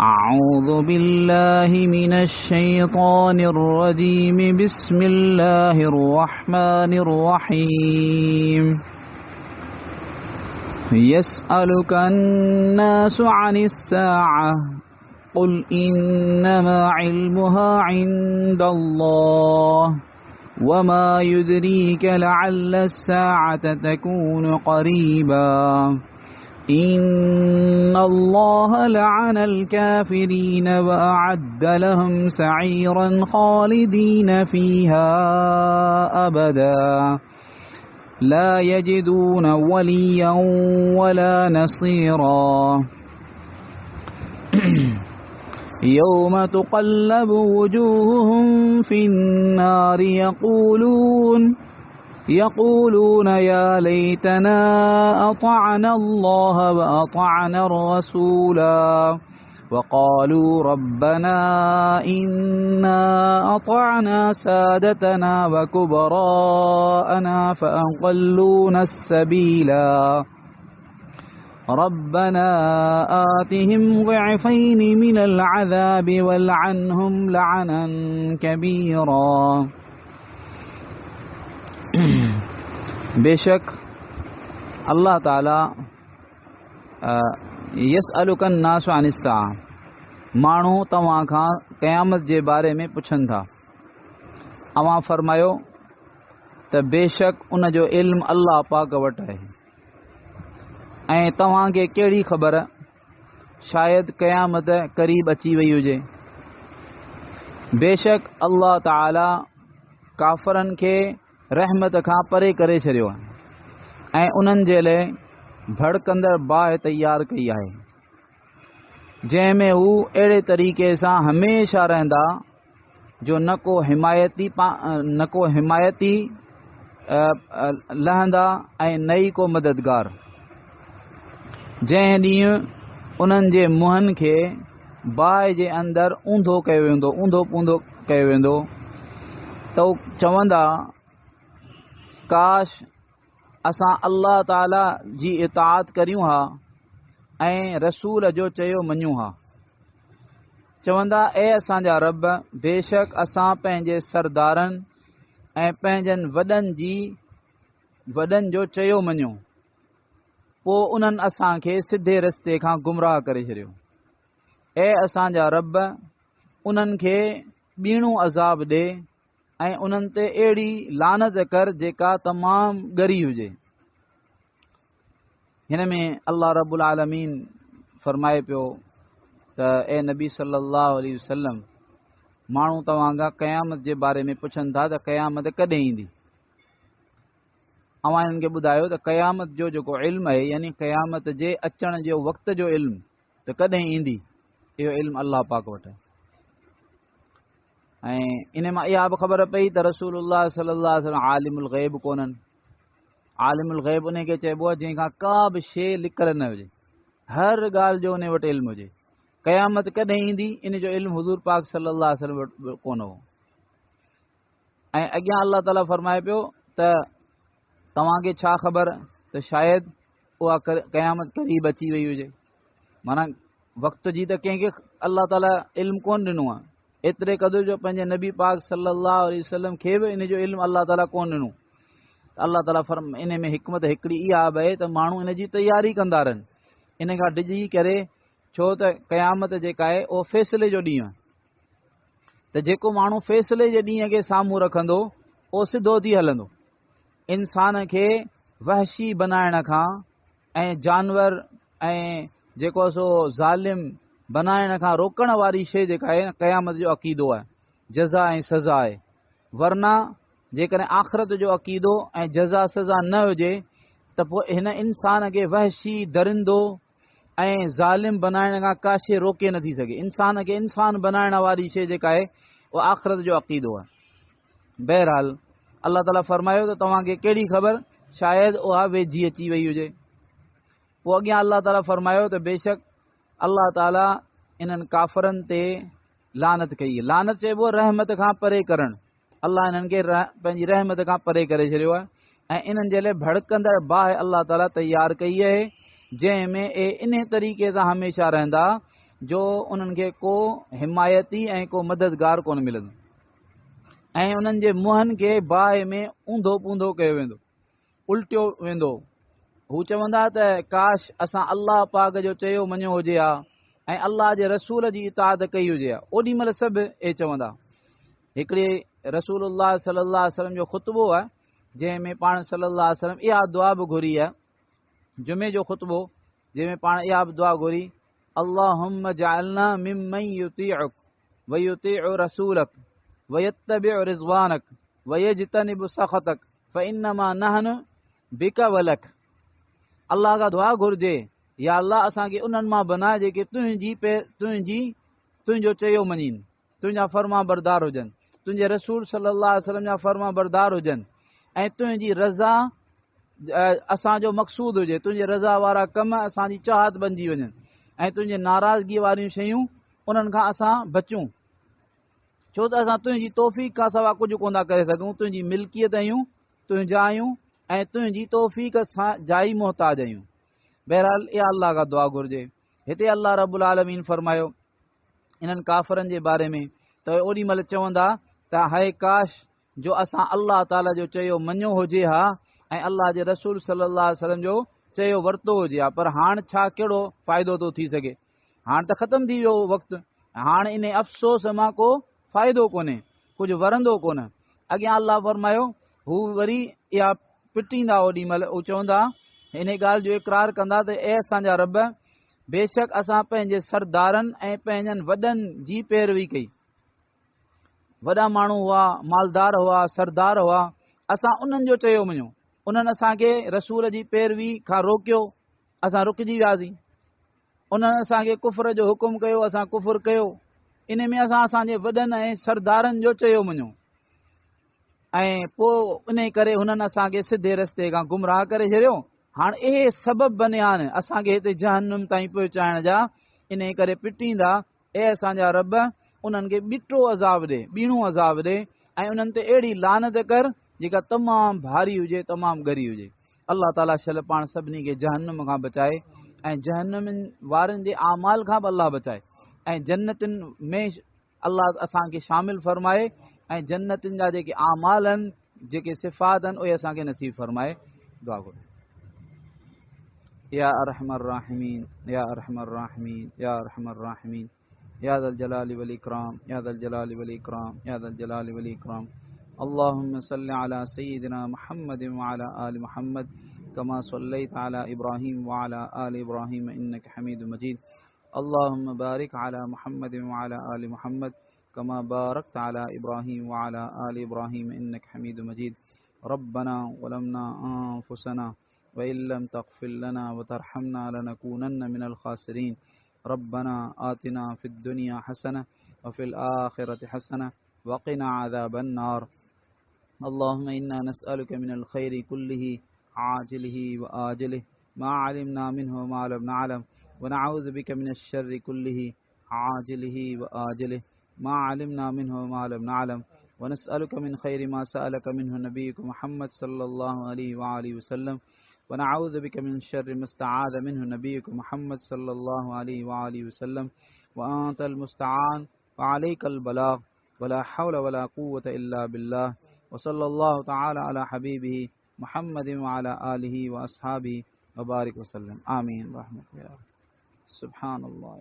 أعوذ بالله من الشيطان الرجيم بسم الله الرحمن الرحيم يسألك الناس عن الساعة قل إنما علمها عند الله وما يدريك لعل الساعة تكون قريبا إن الله لعن الكافرين وأعد لهم سعيرا خالدين فيها أبدا لا يجدون وليا ولا نصيرا يوم تقلب وجوههم في النار يقولون يا ليتنا أطعنا الله وأطعنا الرسولا وقالوا ربنا إنا أطعنا سادتنا وكبراءنا فأضلونا السبيلا ربنا آتهم ضعفين من العذاب والعنهم لعنا كبيرا बेशक अल्लाह ताला यसअलुकन नास अनिस्सा माण्हू तव्हां खां क़यामत जे बारे में पुछनि था। अवां फरमायो त बेशक उन जो इल्म अल्लाह पाक वटि आहे ऐं तव्हांखे कहिड़ी ख़बर शायदि क़यामत क़रीब अची वई हुजे। बेशक अल्लाह ताला काफ़रनि खे रहमत खां परे करे छॾियो आहे ऐं उन्हनि जे लाइ भड़कंदड़ बाहि तयारु कई आहे जंहिं में हू अहिड़े तरीक़े सां हमेशह रहंदा जो न को हिमायती लहंदा ऐं न ई को मददगार। जंहिं ॾींहुं उन्हनि जे मुंहंनि खे बाहि जे अंदरि ऊंधो कयो वेंदो, ऊंधो पूंधो कयो वेंदो त हू चवंदा काश असां अल्लाह ताला जी इताअत करियूं हा ऐं रसूल जो चयो मञूं हा। चवंदा ए असांजा रब बेशक असां पंहिंजे सरदारनि ऐं पंहिंजनि वॾनि जो चयो मञूं, पोइ उन्हनि असांखे सिधे रस्ते खां गुमराह करे छॾियो। ए असांजा रब उन्हनि खे ॿीणो अज़ाब ॾे ऐं उन्हनि ते अहिड़ी लानत कर जेका तमामु ॻरी हुजे। हिन में अल्लाह रब्बुल आलमीन फरमाए पियो त ए नबी सल्लल्लाहु अलैहि वसल्लम माण्हू तव्हां खां क़यामत जे बारे में पुछनि था त क़यामत कॾहिं ईंदी। अवां हिननि खे ॿुधायो त क़यामत जो जेको इल्मु आहे यानी क़यामत जे अचण जो वक़्त जो इल्मु त कॾहिं ईंदी, इहो इल्मु अल्लाह पाक वटि आहे। ऐं इन मां इहा बि ख़बर पई त रसूलुल्लाह सल्लल्लाहु अलैहि वसल्लम आलिमुल ग़ैब कोन्हनि। आलिमुल ग़ैब उन खे चइबो आहे जंहिंखां का बि शइ लिकल न हुजे, हर ॻाल्हि जो उन वटि इल्मु हुजे। क़यामत कॾहिं ईंदी इन जो इल्मु हुज़ूर पाक सल्लल्लाहु अलैहि वसल्लम वटि कोन हो। ऐं अॻियां अल्लाह ताला फरमाए पियो त तव्हांखे छा ख़बर त शायदि उहा क़यामत क़रीब अची वई हुजे। माना वक़्त जी त कंहिंखे अल्लाह ताला इल्मु कोन ॾिनो आहे, एतिरे क़दुरु जो पंहिंजे नबी पाक सल्लल्लाहु अलैहि वसल्लम खे बि इन जो इल्मु अल्लाह ताला कोन ॾिनो। अल्लाह ताला इन में हिकमत हिकिड़ी इहा बि आहे त माण्हू इन जी तयारी कंदा रहनि इन खां डिॼी करे, छो त क़यामत जेका आहे उहो फ़ैसिले जो ॾींहुं आहे। त जेको माण्हू फ़ैसिले जे ॾींहं खे साम्हूं रखंदो उहो सिधो थी हलंदो। इंसान खे वहशी बनाइण खां ऐं जानवर ऐं जेको सो ज़ालिम बनाइण खां रोकण वारी शइ जेका आहे न क़यामत जो अक़ीदो आहे, जज़ा ऐं सज़ा आहे। वरना जेकॾहिं आख़िरत जो अक़ीदो ऐं जज़ा सज़ा न हुजे त पोइ हिन इंसान खे वहशी दरिंदो ऐं ज़ालिम बनाइण खां का शइ रोके नथी सघे। इंसान खे इंसान बनाइण वारी शइ जेका आहे उहा आख़िरत जो अक़ीदो आहे। बहरहाल अल्लाह ताला फरमायो त तव्हांखे कहिड़ी ख़बर शायदि उहा वेझी अची वई हुजे। पोइ अॻियां अल्लाह ताला फरमायो त बेशक अल्लाह ताला इन्हनि काफ़रनि ते लानत कई। लानत चइबो रहमत खां परे करणु। अल्लाह इन्हनि खे पंहिंजी रहमत खां परे करे छॾियो आहे ऐं इन्हनि जे लाइ भड़कंदड़ बाहि अल्लाह ताला तयारु कई आहे जंहिं में इन तरीक़े सां हमेशह रहंदा जो उन्हनि खे को हिमायती ऐं को मददगार कोन मिलंदो ऐं उन्हनि जे मुंहंनि खे बाहि में ऊंधो पूंधो कयो वेंदो, उल्टियो वेंदो। हू चवंदा त काश असां अलाह पाक जो चयो मञियो हुजे हा ऐं अलाह जे रसूल जी इताअत कई हुजे हा। ओॾी महिल सभु इहे चवंदा। हिकिड़े रसूलुल्लाह सल्लल्लाहु अलैहि वसल्लम जो ख़ुतबो आहे जंहिंमें पाण सल्लल्लाहु अलैहि वसल्लम इहा दुआ बि घुरी आहे, जुमे जो ख़ुतबो जंहिंमें पाण इहा बि दुआ घुरी, अल्लाहुम्म जअलना मिम्मन युतीउक व युतीउ रसूलक व यत्तबिउ रिज़वानक व यजतनिबु सख़तक फइन्नमा नहनु बिक वलक। अल्लाह खां दुआ घुरिजे, या अल्लाह असांखे उन्हनि मां बनाए जेके तुंहिंजो चयो मञीनि, तुंहिंजा फर्मा बरदार हुजनि, तुंहिंजे रसूल सल्लल्लाहु अलैहि वसल्लम जा फर्मा बरदार हुजनि ऐं तुंहिंजी रज़ा असांजो मक़सूद हुजे, तुंहिंजे रज़ा वारा कम असांजी चाहत बणिजी वञनि ऐं तुंहिंजे नाराज़गी वारियूं शयूं उन्हनि खां असां बचूं। छो त असां तुंहिंजी तौफ़ीक़ खां सवाइ कुझु कोन था करे सघूं। तुंहिंजी मिल्कियत आहियूं, तुंहिंजा आहियूं ऐं तुंहिंजी तौफ़ीक़ सां जाई मुहताज आहियूं। बहरहाल इहा अलाह खां दुआ घुरिजे। हिते अलाह रब्बुल आलमीन फरमायो इन्हनि काफ़रनि जे बारे में त ओॾी महिल चवंदा त हाय काश जो असां अलाह ताला जो चयो मञियो हुजे हा ऐं अलाह जे रसूल सल्लल्लाहु अलैहि वसल्लम जो चयो वरितो हुजे हा। पर हाणे छा कहिड़ो फ़ाइदो थो थी सघे, हाणे त ख़तमु थी वियो वक़्तु, हाणे इन अफ़सोस मां को फ़ाइदो कोन्हे, कुझु वरंदो कोन। अॻियां अलाह फरमायो हू वरी इहा पिटींदा, ओॾी महिल हू चवंदा इन ॻाल्हि जो इक़रार कंदा त ए असांजा रब, बेशक असां पंहिंजे सरदारनि ऐं पंहिंजनि वॾनि जी पैरवी कई। वॾा माण्हू हुआ, मालदार हुआ, सरदार हुआ, असां उन्हनि जो चयो मञियो, उन्हनि असांखे रसूल जी पैरवी खां रोकियो, असां रुकिजी वियासीं। उन्हनि असांखे कुफर जो हुकुम कयो, असां कुफुर कयो। इन में असां असांजे वॾनि ऐं सरदारनि जो चयो मञियो ऐं पोइ इन करे हुननि असांखे सिधे रस्ते खां गुमराह करे छॾियो। हाणे इहे सबब बनिया आहिनि असांखे हिते जहन्नुम ताईं पहुचाइण जा। इन करे पिटींदा, ए असांजा रब उन्हनि खे ॿिटो अज़ाब ॾे, ॿीणो अज़ाब ॾे ऐं उन्हनि ते अहिड़ी लानत कर जेका तमामु भारी हुजे, तमामु ॻरी हुजे। अलाह ताला शल पाण सभिनी खे जहन्नुम खां बचाए ऐं जहन्नुम वारनि जे आमाल खां बि अलाह बचाए ऐं जन्नतुनि में अलाह असांखे शामिल फरमाए ऐं जन्नतुनि जा जेके आमाल आहिनि, जेके सिफ़ात आहिनि, उहे असांखे नसीब फरमाए। दुआ घुरो। या अरहमर राहिमीन, या अरहमर राहिमीन, या अरहमर राहिमीन, या ज़ल जलाली वल इकराम, या ज़ल जलाली वल इकराम, या ज़ल जलाली वल इकराम। अल्लाहुम्म सल्लि अला सय्यिदिना मुहम्मद व अला आलि मुहम्मद कमा सल्लैता अला इब्राहीम व अला आलि इब्राहीम इन्नका हमीदुम मजीद। अल्लाहुम्म बारिक अला मुहम्मद व अला आलि मुहम्मद कमा बारकता अला इब्राहीम व अला आलि इब्राहीम इन्नका हमीदुम मजीद। रब्बना ज़लमना अनफुसना वइन लम तग़फिर लना व तरहमना लनकूनन्न मिनल खासिरीन। रब्बना आतिना फिद दुनिया हसनह व फिल आखिरति हसनह व क़िना अज़ाबन नार। अल्लाहुम्म इन्ना नस्अलुका मिनल खैरि कुल्लिहि आजिलिहि व आजिलिहि मा अलिमना मिन्हु व मा लम नअलम व नऊज़ु बिका मिनश शर्रि कुल्लिहि आजिलिहि व आजिलिहि मा अलिमना मिन्हु व मा लम नअलम व नस्अलुका मिन खैरि मा सअलका मिन्हु नबियुका मुहम्मद सल्लल्लाहु अलैहि व आलिहि वसल्लम व नऊज़ु बिका मिन शर्रि मा इस्तआज़ मिन्हु नबियुका मुहम्मद सल्लल्लाहु अलैहि व आलिहि वसल्लम व अंतल मुस्तआन व अलैकल बलाग व ला हौला व ला कुव्वता इल्ला बिल्लाह व सल्लल्लाहु तआला अला हबीबिही मुहम्मद व अला आलिहि व अस्हाबिही व बारिक वसल्लम। आमीन। रहमतुल्लाह। सुब्हानल्लाह।